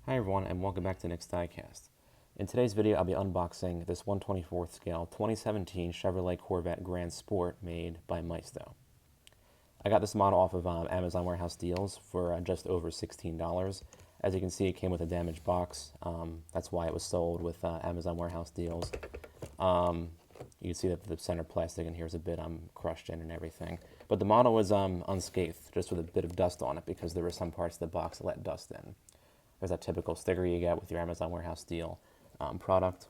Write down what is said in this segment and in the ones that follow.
Hi everyone, and welcome back to Nick's Diecast. In today's video, I'll be unboxing this 1/24th scale 2017 Chevrolet Corvette Grand Sport made by Maisto. I got this model off of Amazon Warehouse Deals for just over $16. As you can see, it came with a damaged box. That's why it was sold with Amazon Warehouse Deals. You can see that the center plastic in here is a bit crushed in and everything. But the model was unscathed, just with a bit of dust on it because there were some parts of the box that let dust in. There's that typical sticker you get with your Amazon Warehouse Deal product.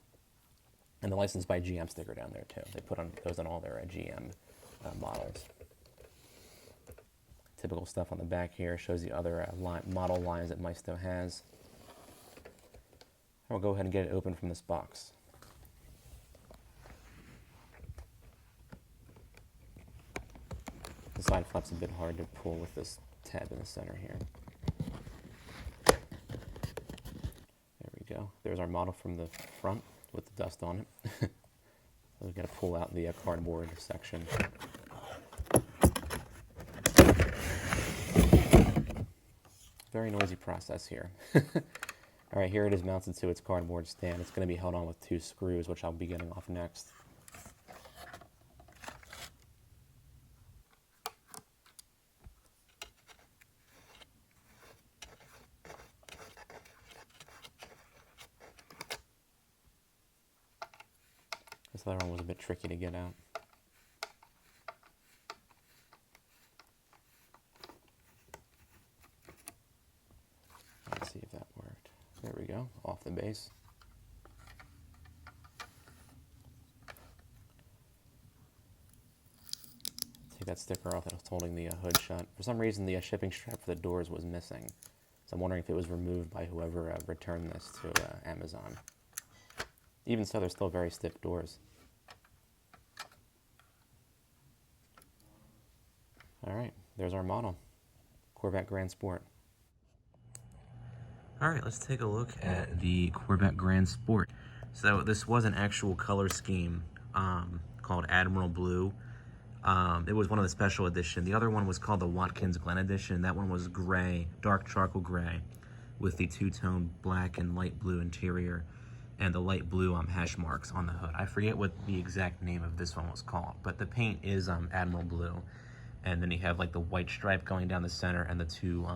And the Licensed by GM sticker down there too. They put on those on all their GM models. Typical stuff on the back here shows the other model lines that Maisto has. I'll go ahead and get it open from this box. The side flap's a bit hard to pull with this tab in the center here. There we go. There's our model from the front with the dust on it. We've got to pull out the cardboard section. Very noisy process here. Alright, here it is mounted to its cardboard stand. It's going to be held on with 2 screws, which I'll be getting off next. This other one was a bit tricky to get out. Let's see if that worked. There we go, off the base. Take that sticker off that was holding the hood shut. For some reason, the shipping strap for the doors was missing. So I'm wondering if it was removed by whoever returned this to Amazon. Even so, they're still very stiff doors. Alright, there's our model. Corvette Grand Sport. Alright, let's take a look at the Corvette Grand Sport. So this was an actual color scheme called Admiral Blue. It was one of the special edition. The other one was called the Watkins Glen edition. That one was gray, dark charcoal gray, with the two-tone black and light blue interior, and the light blue hash marks on the hood. I forget what the exact name of this one was called, but the paint is Admiral Blue. And then you have like the white stripe going down the center and the 2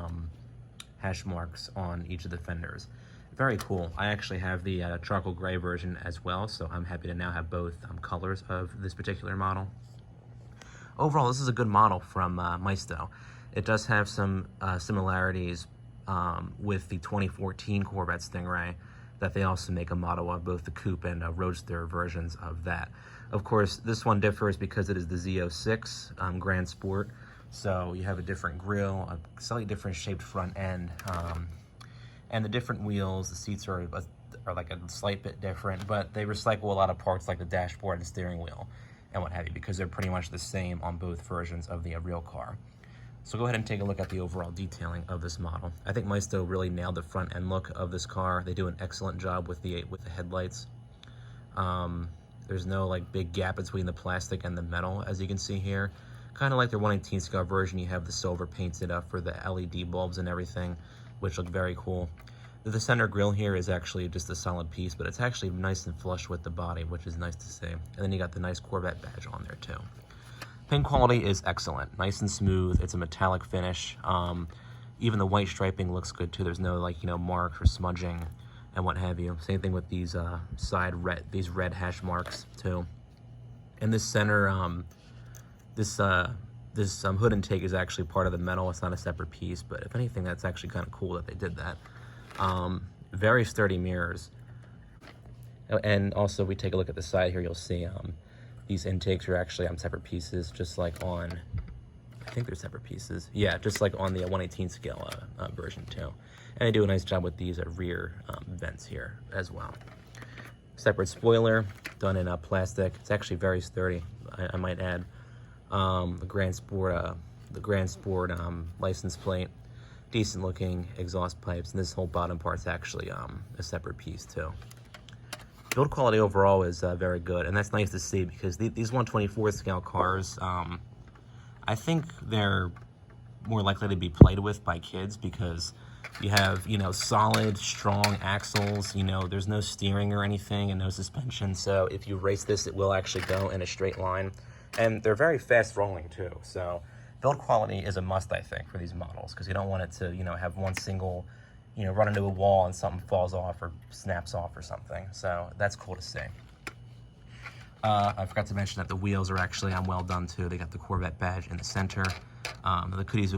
hash marks on each of the fenders. Very cool. I actually have the charcoal gray version as well, so I'm happy to now have both colors of this particular model. Overall, this is a good model from Maisto. It does have some similarities with the 2014 Corvette Stingray that they also make a model of, both the coupe and roadster versions of that. Of course, this one differs because it is the Z06 Grand Sport, so you have a different grille, a slightly different shaped front end, and the different wheels. The seats are like a slight bit different, but they recycle a lot of parts like the dashboard and steering wheel and what have you, because they're pretty much the same on both versions of the real car. So go ahead and take a look at the overall detailing of this model. I think Maisto really nailed the front end look of this car. They do an excellent job with the headlights. There's no like big gap between the plastic and the metal, as you can see here. Kind of like their 1/18 scale version, you have the silver painted up for the LED bulbs and everything, which look very cool. The center grille here is actually just a solid piece, but it's actually nice and flush with the body, which is nice to see. And then you got the nice Corvette badge on there too. Paint quality is excellent, nice and smooth. It's a metallic finish. Even the white striping looks good too. There's no marks or smudging and what have you. Same thing with these these red hash marks too. And this center, this hood intake is actually part of the metal. It's not a separate piece, but if anything, that's actually kind of cool that they did that. Very sturdy mirrors. And also, we take a look at the side here, you'll see these intakes are actually separate pieces, just like on, I think they're separate pieces. Yeah, just like on the 1/18 scale version too. And they do a nice job with these rear vents here as well. Separate spoiler, done in plastic. It's actually very sturdy, I might add. The Grand Sport license plate, decent looking exhaust pipes, and this whole bottom part's actually a separate piece too. Build quality overall is very good, and that's nice to see because these 1/24 scale cars, I think they're more likely to be played with by kids because You have, you know, solid, strong axles. You know, there's no steering or anything and no suspension. So if you race this, it will actually go in a straight line. And they're very fast rolling too. So build quality is a must, I think, for these models, because you don't want it to, you know, have one single, you know, run into a wall and something falls off or snaps off or something. So that's cool to see. I forgot to mention that the wheels are actually well done too. They got the Corvette badge in the center. They could use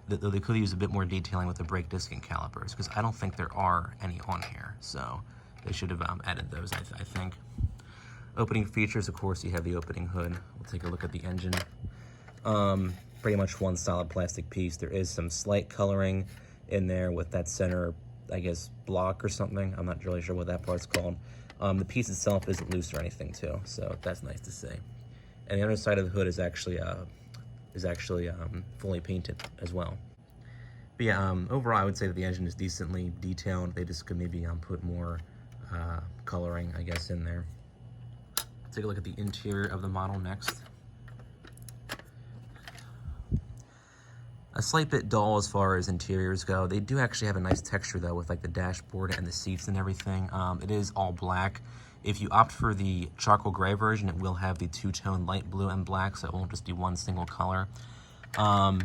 they could use a bit more detailing with the brake disc and calipers, because I don't think there are any on here. So they should have added those, I think. Opening features, of course, you have the opening hood. We'll take a look at the engine. Pretty much one solid plastic piece. There is some slight coloring in there with that center, I guess, block or something. I'm not really sure what that part's called. The piece itself isn't loose or anything too, so that's nice to see. And the underside of the hood is actually fully painted as well. But yeah, overall I would say that the engine is decently detailed. They just could maybe put more coloring, I guess, in there. Take a look at the interior of the model next. A slight bit dull as far as interiors go. They do actually have a nice texture though, with like the dashboard and the seats and everything. It is all black. If you opt for the charcoal gray version, it will have the two-tone light blue and black, so it won't just be one single color. On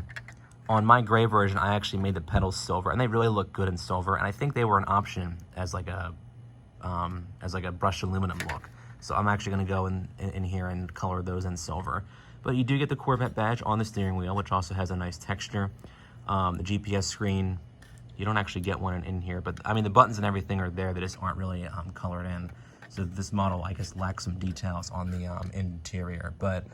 my gray version, I actually made the pedals silver, and they really look good in silver. And I think they were an option as like a brushed aluminum look. So I'm actually going to go in here and color those in silver. But you do get the Corvette badge on the steering wheel, which also has a nice texture. The GPS screen, you don't actually get one in here, but I mean the buttons and everything are there. They just aren't really colored in. So this model, I guess, lacks some details on the interior. But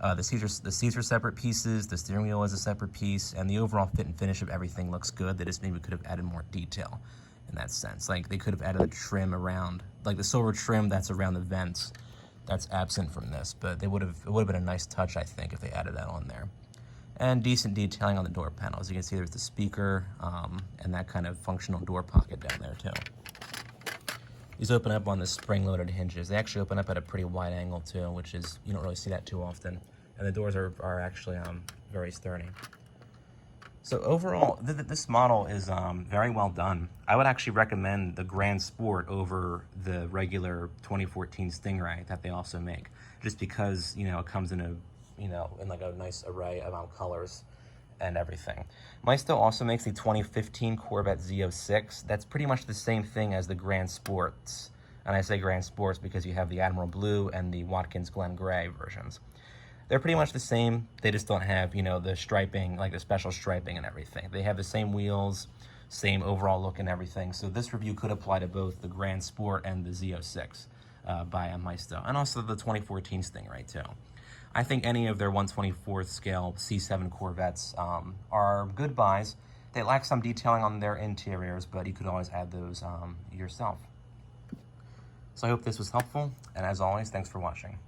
the seats are separate pieces. The steering wheel is a separate piece, and the overall fit and finish of everything looks good. They just maybe could have added more detail in that sense. Like they could have added a trim around, like the silver trim that's around the vents. That's absent from this, but it would have been a nice touch, I think, if they added that on there. And decent detailing on the door panels. You can see there's the speaker and that kind of functional door pocket down there too. These open up on the spring-loaded hinges. They actually open up at a pretty wide angle too, which is, you don't really see that too often. And the doors are actually very sturdy. So overall, this model is very well done. I would actually recommend the Grand Sport over the regular 2014 Stingray that they also make, just because, you know, it comes in in like a nice array of colors and everything. Maisto also makes the 2015 Corvette Z06. That's pretty much the same thing as the Grand Sports. And I say Grand Sports because you have the Admiral Blue and the Watkins Glen Gray versions. They're pretty much the same. They just don't have, you know, the striping, like the special striping and everything. They have the same wheels, same overall look and everything. So this review could apply to both the Grand Sport and the Z06 by Maisto, and also the 2014 Stingray too. I think any of their 1/24th scale C7 Corvettes are good buys. They lack some detailing on their interiors, but you could always add those yourself. So I hope this was helpful, and as always, thanks for watching.